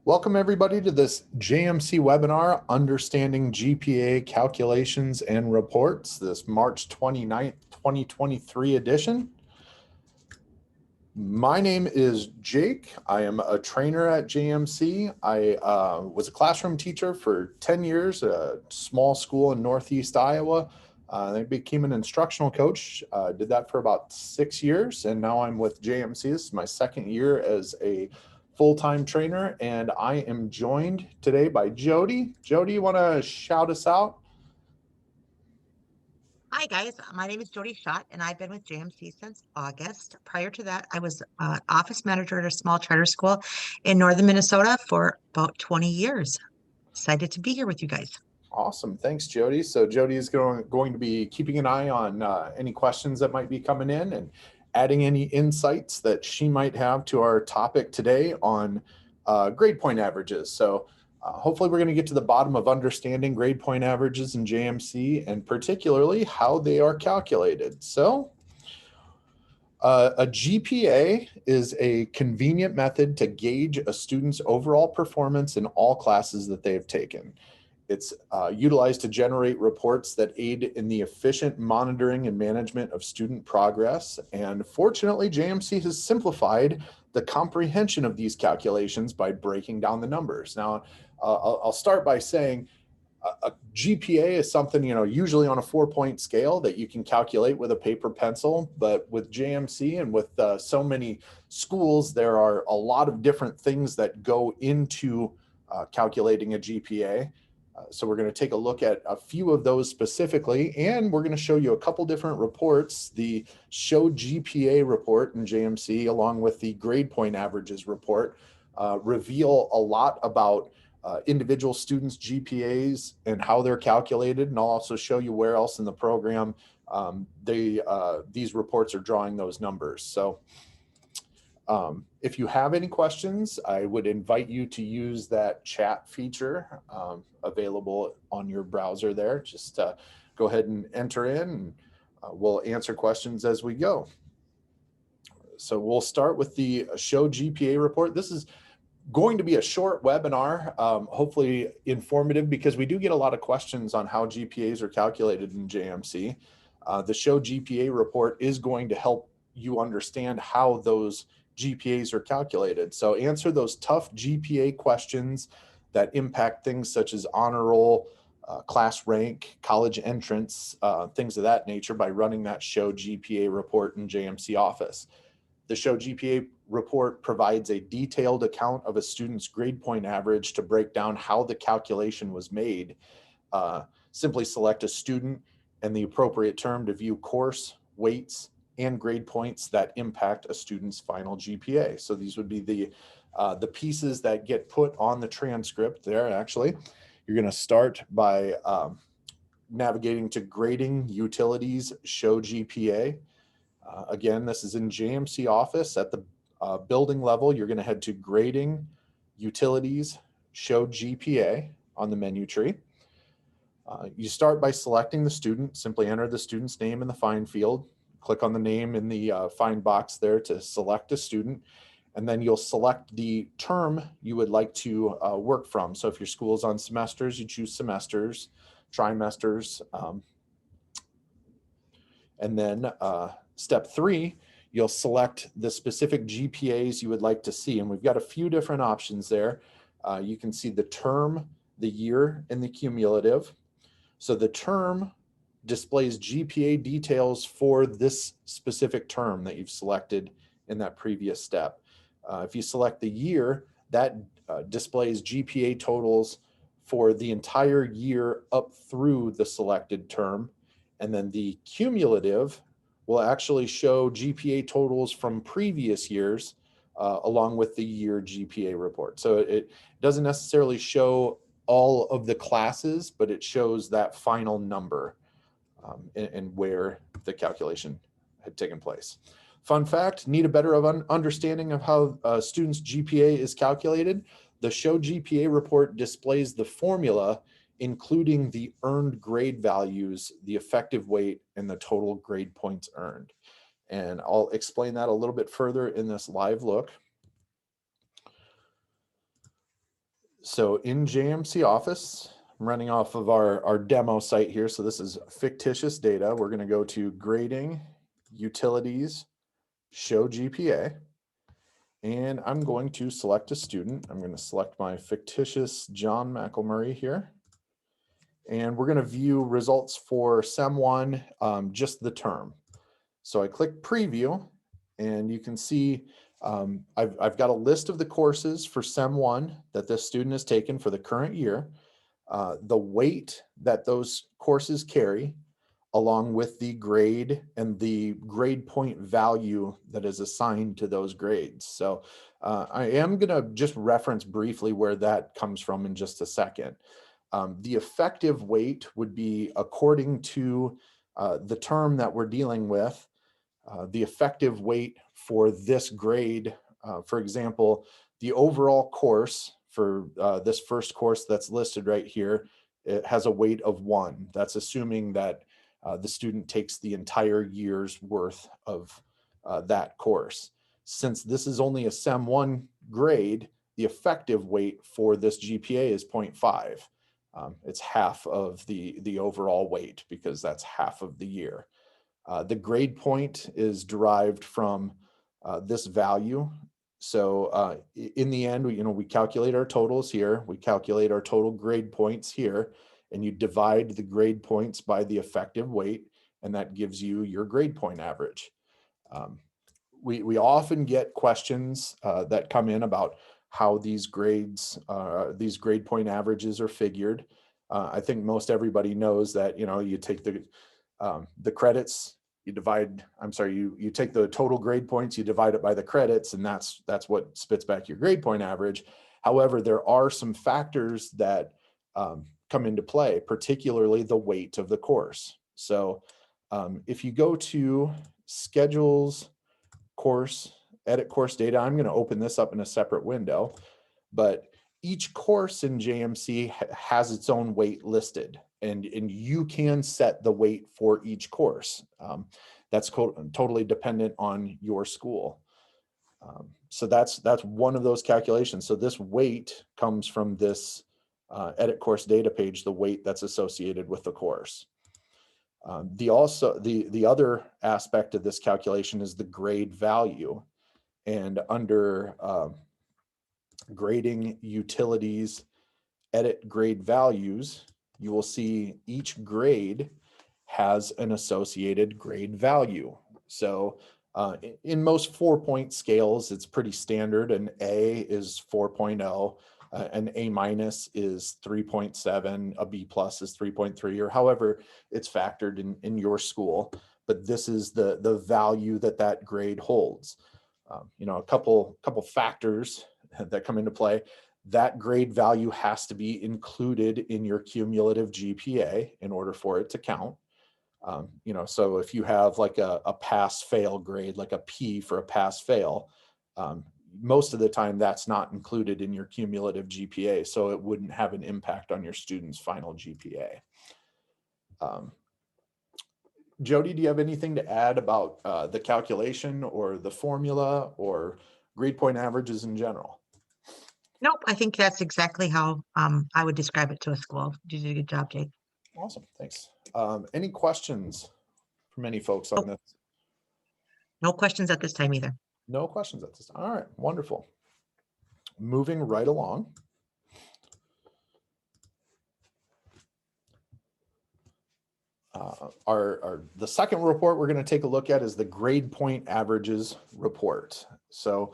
Welcome everybody to this JMC webinar, Understanding GPA Calculations and Reports, this March 29th, 2023 edition. My name is Jake. I am a trainer at JMC. I was a classroom teacher for 10 years at a small school in Northeast Iowa. I became an instructional coach, did that for about 6 years, and now I'm with JMC. This is my second year as a full-time trainer, and I am joined today by Jody. Jody, you want to shout us out? Hi guys, my name is Jody Schott and I've been with JMC since August. Prior to that, I was office manager at a small charter school in northern Minnesota for about 20 years. Excited to be here with you guys. Awesome. Thanks, Jody. So Jody is going to be keeping an eye on any questions that might be coming in and adding any insights that she might have to our topic today on grade point averages. So hopefully we're going to get to the bottom of understanding grade point averages in JMC and particularly how they are calculated. So a GPA is a convenient method to gauge a student's overall performance in all classes that they have taken. It's utilized to generate reports that aid in the efficient monitoring and management of student progress. And fortunately, JMC has simplified the comprehension of these calculations by breaking down the numbers. Now, I'll start by saying a GPA is something, usually on a 4-point scale that you can calculate with a paper pencil. But with JMC and with so many schools, there are a lot of different things that go into calculating a GPA. So we're going to take a look at a few of those specifically, and we're going to show you a couple different reports. The Show GPA report in JMC, along with the Grade Point Averages report, reveal a lot about individual students' GPAs and how they're calculated, and I'll also show you where else in the program these reports are drawing those numbers. So if you have any questions, I would invite you to use that chat feature available on your browser there. Just go ahead and enter in, and we'll answer questions as we go. So we'll start with the Show GPA report. This is going to be a short webinar, hopefully informative, because we do get a lot of questions on how GPAs are calculated in JMC. The Show GPA report is going to help you understand how those GPAs are calculated. So answer those tough GPA questions that impact things such as honor roll, class rank, college entrance, things of that nature by running that Show GPA report in JMC office. The Show GPA report provides a detailed account of a student's grade point average to break down how the calculation was made. Simply select a student and the appropriate term to view course, weights, and grade points that impact a student's final GPA. So these would be the pieces that get put on the transcript there. Actually, you're going to start by navigating to Grading Utilities Show GPA. Again, this is in JMC office at the building level. You're going to head to Grading Utilities Show GPA on the menu tree. You start by selecting the student. Simply enter the student's name in the find field. Click on the name in the find box there to select a student, and then you'll select the term you would like to work from. So if your school is on semesters, you choose semesters, trimesters, and then step 3, you'll select the specific GPAs you would like to see. And we've got a few different options there. You can see the term, the year, and the cumulative. So the term displays GPA details for this specific term that you've selected in that previous step. If you select the year, that displays GPA totals for the entire year up through the selected term. And then the cumulative will actually show GPA totals from previous years along with the year GPA report. So it doesn't necessarily show all of the classes, but it shows that final number and where the calculation had taken place. Fun fact, need a better understanding of how students' GPA is calculated? The Show GPA report displays the formula, including the earned grade values, the effective weight, and the total grade points earned. And I'll explain that a little bit further in this live look. So in JMC Office, I'm running off of our demo site here. So this is fictitious data. We're going to go to grading, utilities, show GPA. And I'm going to select a student. I'm going to select my fictitious John McElmurray here. And we're going to view results for SEM 1, just the term. So I click preview, and you can see I've got a list of the courses for SEM 1 that this student has taken for the current year, the weight that those courses carry, along with the grade and the grade point value that is assigned to those grades. So I am going to just reference briefly where that comes from in just a second. The effective weight would be according to the term that we're dealing with. The effective weight for this grade, for example, the overall course for this first course that's listed right here, it has a weight of 1. That's assuming that the student takes the entire year's worth of that course. Since this is only a SEM 1 grade, the effective weight for this GPA is 0.5. It's half of the overall weight because that's half of the year. The grade point is derived from this value. So in the end, we calculate our totals here. We calculate our total grade points here, and you divide the grade points by the effective weight, and that gives you your grade point average. We often get questions that come in about how these grade point averages are figured. I think most everybody knows that, you take the credits, you take the total grade points, you divide it by the credits, and that's what spits back your grade point average. However, there are some factors that come into play, particularly the weight of the course. So if you go to schedules, course, edit course data, I'm going to open this up in a separate window, but each course in JMC has its own weight listed, and you can set the weight for each course. That's totally dependent on your school. So that's one of those calculations. So this weight comes from this edit course data page, the weight that's associated with the course. The other aspect of this calculation is the grade value, and under grading, utilities, edit grade values, you will see each grade has an associated grade value. So in most 4-point scales, it's pretty standard. An A is 4.0, an A minus is 3.7, a B plus is 3.3, or however it's factored in your school. But this is the value that grade holds. A couple factors that come into play. That grade value has to be included in your cumulative GPA in order for it to count. So if you have like a pass-fail grade, like a P for a pass-fail, most of the time that's not included in your cumulative GPA, so it wouldn't have an impact on your student's final GPA. Jody, do you have anything to add about the calculation or the formula or grade point averages in general? Nope, I think that's exactly how I would describe it to a school. You did a good job, Jake. Awesome, thanks. Any questions from any folks on this? No questions at this time either. No questions at this time. All right, wonderful. Moving right along. The second report we're going to take a look at is the grade point averages report. So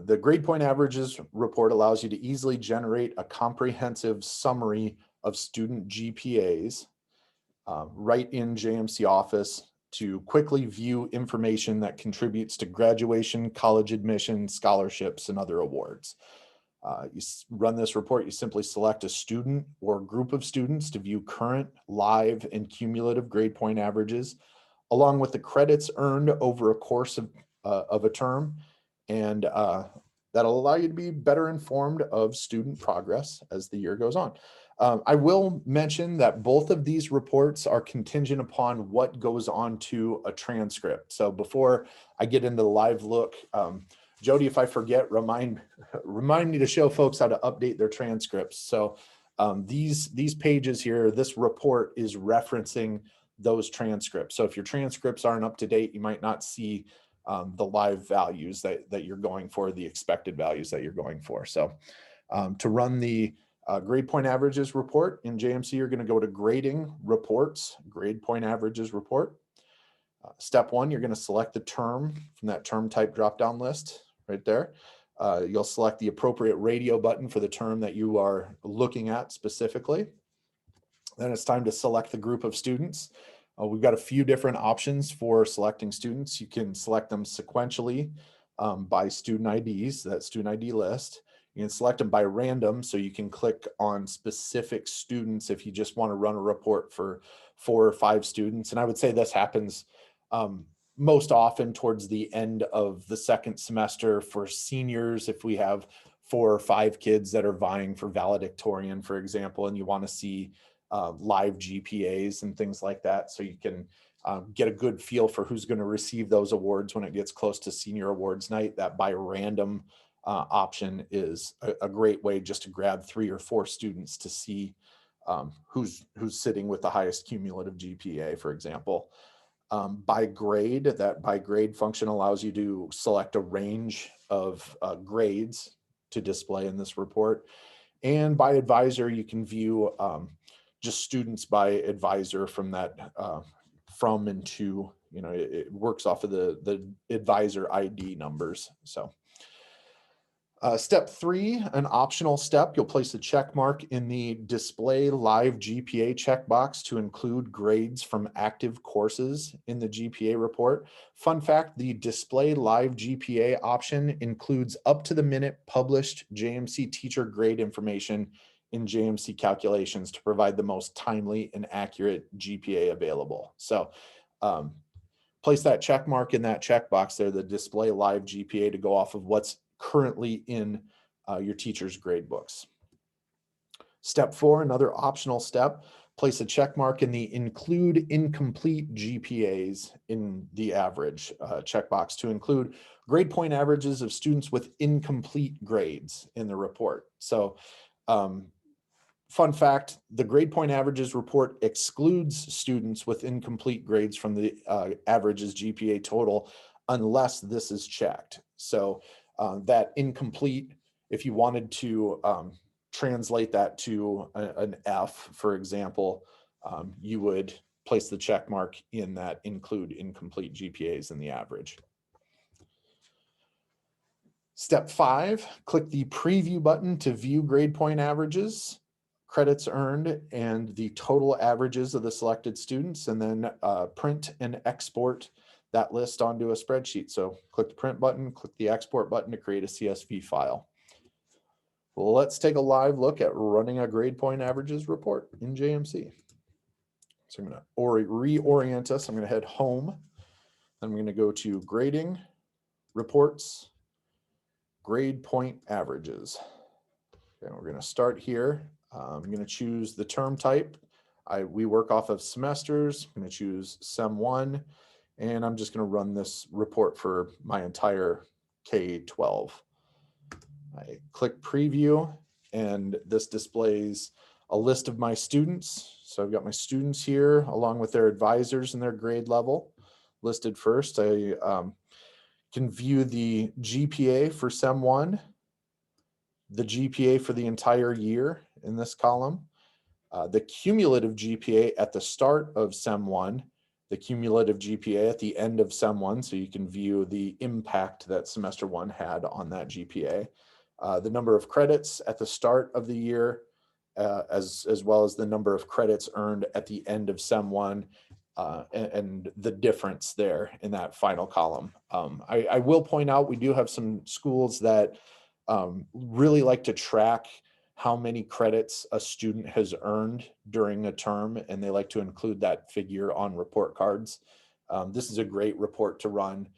the grade point averages report allows you to easily generate a comprehensive summary of student GPAs right in JMC Office to quickly view information that contributes to graduation, college admission, scholarships, and other awards. You run this report, you simply select a student or group of students to view current, live, and cumulative grade point averages, along with the credits earned over a course of a term. And that'll allow you to be better informed of student progress as the year goes on. I will mention that both of these reports are contingent upon what goes on to a transcript. So before I get into the live look, Jody, if I forget, remind me to show folks how to update their transcripts. So these pages here, this report is referencing those transcripts. So if your transcripts aren't up to date, you might not see the live values that you're going for, the expected values that you're going for. So to run the grade point averages report in JMC, you're going to go to grading reports, grade point averages report. Step one, you're going to select the term from that term type drop-down list right there. You'll select the appropriate radio button for the term that you are looking at specifically. Then it's time to select the group of students. We've got a few different options for selecting students. You can select them sequentially by student IDs, that student ID list. You can select them by random, so you can click on specific students if you just want to run a report for 4 or 5 students. And I would say this happens most often towards the end of the second semester for seniors. If we have 4 or 5 kids that are vying for valedictorian, for example, and you want to see live GPAs and things like that, so you can get a good feel for who's going to receive those awards when it gets close to senior awards night. That by random option is a great way just to grab 3 or 4 students to see who's sitting with the highest cumulative GPA, for example. By grade, that by grade function allows you to select a range of grades to display in this report. And by advisor, you can view just students by advisor from that from and to, you know, it works off of the advisor ID numbers. So step 3, an optional step, you'll place a check mark in the display live GPA checkbox to include grades from active courses in the GPA report. Fun fact, the display live GPA option includes up to the minute published JMC teacher grade information in JMC calculations to provide the most timely and accurate GPA available. So place that check mark in that checkbox there, the display live GPA, to go off of what's currently in your teacher's grade books. Step 4, another optional step, place a check mark in the include incomplete GPAs in the average checkbox to include grade point averages of students with incomplete grades in the report. So fun fact, the grade point averages report excludes students with incomplete grades from the averages GPA total unless this is checked. So that incomplete, if you wanted to translate that to an F, for example, you would place the check mark in that include incomplete GPAs in the average. Step 5, click the preview button to view grade point averages, credits earned, and the total averages of the selected students, and then print and export that list onto a spreadsheet. So click the print button, click the export button to create a CSV file. Well, let's take a live look at running a grade point averages report in JMC. So I'm going to reorient us. I'm going to head home. I'm going to go to grading, reports, grade point averages. Okay, we're going to start here. I'm going to choose the term type. We work off of semesters. I'm going to choose Sem 1, and I'm just going to run this report for my entire K-12. I click preview, and this displays a list of my students. So I've got my students here along with their advisors and their grade level listed first. I can view the GPA for Sem 1, the GPA for the entire year in this column, the cumulative GPA at the start of Sem 1, the cumulative GPA at the end of Sem 1, so you can view the impact that semester 1 had on that GPA, the number of credits at the start of the year, as well as the number of credits earned at the end of Sem 1, and the difference there in that final column. I will point out we do have some schools that really like to track how many credits a student has earned during a term, and they like to include that figure on report cards. This is a great report to run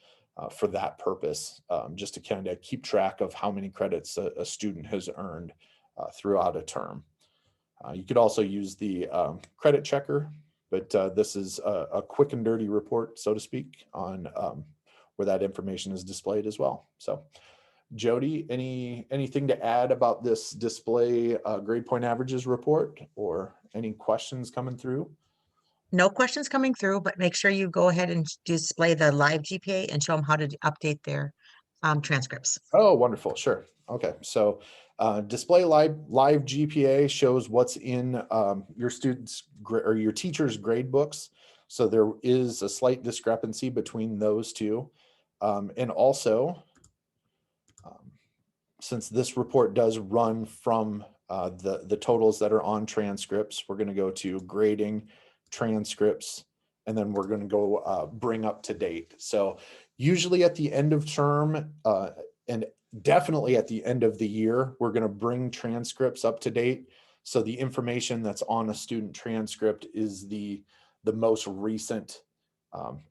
for that purpose, just to kind of keep track of how many credits a student has earned throughout a term. You could also use the credit checker, but this is a quick and dirty report, so to speak, on where that information is displayed as well. So Jody, anything to add about this display grade point averages report, or any questions coming through? No questions coming through, but make sure you go ahead and display the live GPA and show them how to update their transcripts. Oh, wonderful. Sure. Okay. So display live GPA shows what's in your students' or your teacher's grade books. So there is a slight discrepancy between those two. And also, since this report does run from the totals that are on transcripts, we're going to go to grading, transcripts, and then we're going to go bring up to date. So usually at the end of term and definitely at the end of the year, we're going to bring transcripts up to date. So the information that's on a student transcript is the most recent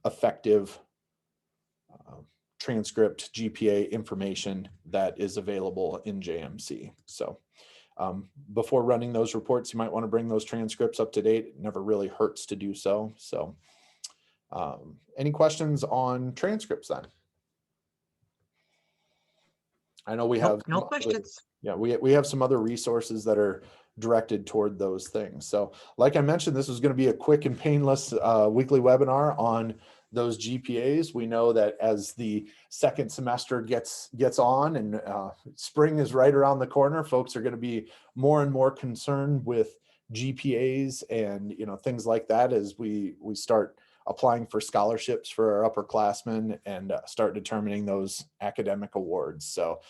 effective transcript GPA information that is available in JMC. So before running those reports, you might want to bring those transcripts up to date. It never really hurts to do so. So any questions on transcripts then? I know we have no questions. Yeah, we have some other resources that are directed toward those things. So like I mentioned, this is going to be a quick and painless weekly webinar on those GPAs. We know that as the second semester gets on and spring is right around the corner, folks are going to be more and more concerned with GPAs and things like that as we start applying for scholarships for our upperclassmen and start determining those academic awards. So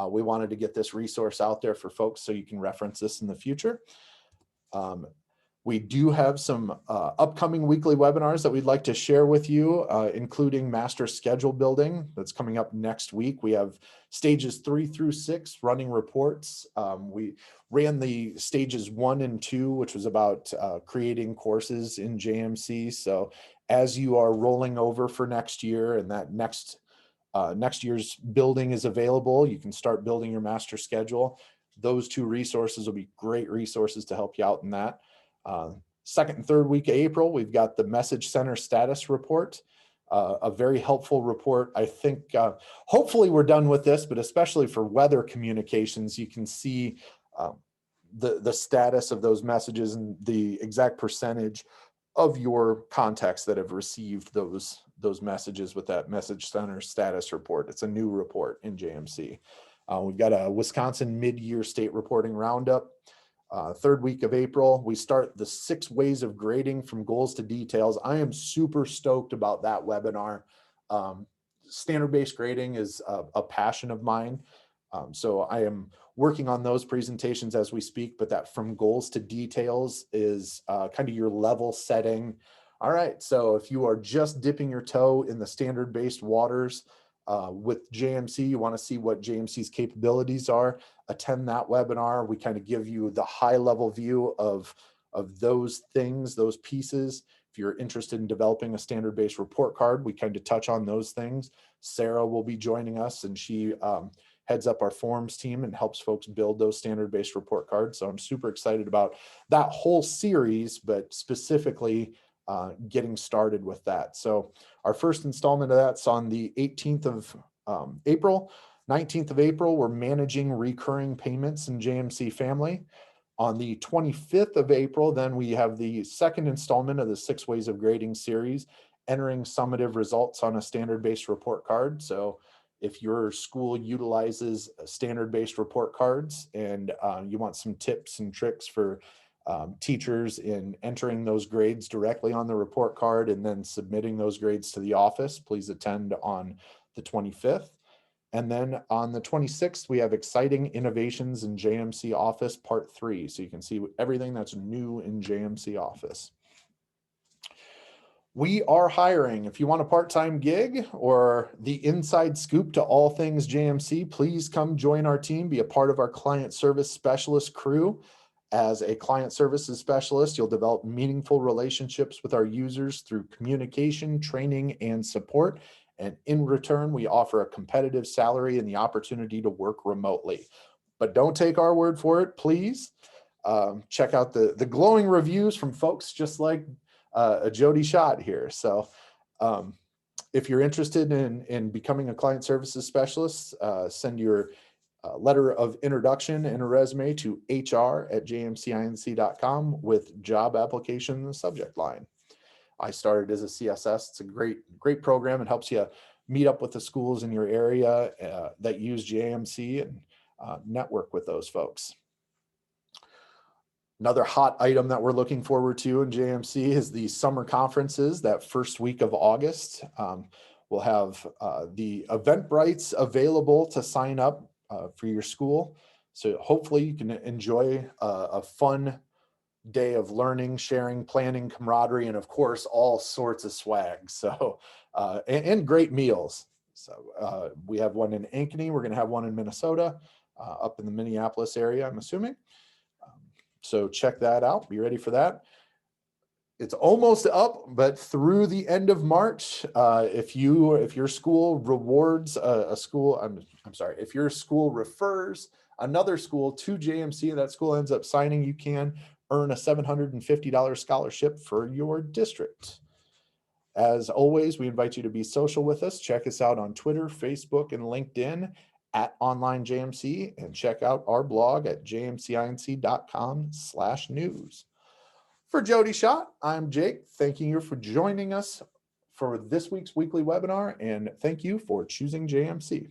we wanted to get this resource out there for folks so you can reference this in the future. We do have some upcoming weekly webinars that we'd like to share with you, including master schedule building that's coming up next week. We have stages 3 through 6 running reports. We ran the stages 1 and 2, which was about creating courses in JMC. So as you are rolling over for next year and that next year's building is available, you can start building your master schedule. Those 2 resources will be great resources to help you out in that. Second and third week of April, we've got the Message Center Status Report, a very helpful report. I think hopefully we're done with this, but especially for weather communications, you can see the status of those messages and the exact percentage of your contacts that have received those messages with that Message Center Status Report. It's a new report in JMC. We've got a Wisconsin mid-year state reporting roundup. Third week of April, we start the 6 ways of grading from goals to details. I am super stoked about that webinar. Standard-based grading is a passion of mine. So I am working on those presentations as we speak, but that from goals to details is kind of your level setting. All right, so if you are just dipping your toe in the standard-based waters with JMC, you want to see what JMC's capabilities are, attend that webinar. We kind of give you the high-level view of those things, those pieces. If you're interested in developing a standard-based report card, we kind of touch on those things. Sarah will be joining us, and she heads up our forums team and helps folks build those standard-based report cards. So I'm super excited about that whole series, but specifically getting started with that. So our first installment of that's on the 18th of April. 19th of April, we're managing recurring payments in JMC Family. On the 25th of April, then we have the second installment of the 6 Ways of Grading series, entering summative results on a standard-based report card. So if your school utilizes standard-based report cards and you want some tips and tricks for teachers in entering those grades directly on the report card and then submitting those grades to the office, please attend on the 25th. And then on the 26th, we have Exciting Innovations in JMC Office Part 3. So you can see everything that's new in JMC Office. We are hiring. If you want a part-time gig or the inside scoop to all things JMC, please come join our team, be a part of our client service specialist crew. As a client services specialist, you'll develop meaningful relationships with our users through communication, training, and support. And in return, we offer a competitive salary and the opportunity to work remotely. But don't take our word for it, please. Check out the glowing reviews from folks just like Jody Schott here. So If you're interested in becoming a client services specialist, send your letter of introduction and a resume to hr@jmcinc.com with job application in the subject line. I started as a CSS. It's a great program. It helps you meet up with the schools in your area that use JMC and network with those folks. Another hot item that we're looking forward to in JMC is the summer conferences that first week of August. We'll have the Eventbrites available to sign up for your school. So hopefully you can enjoy a fun day of learning, sharing, planning, camaraderie, and of course, all sorts of swag. So, and great meals. So we have one in Ankeny. We're going to have one in Minnesota, up in the Minneapolis area, I'm assuming. So check that out. Be ready for that. It's almost up, but through the end of March, if your school rewards a school, I'm sorry, if your school refers another school to JMC and that school ends up signing, you can earn a $750 scholarship for your district. As always, we invite you to be social with us. Check us out on Twitter, Facebook, and LinkedIn @OnlineJMC, and check out our blog at jmcinc.com/news. For Jody Schott, I'm Jake, thanking you for joining us for this week's weekly webinar, and thank you for choosing JMC.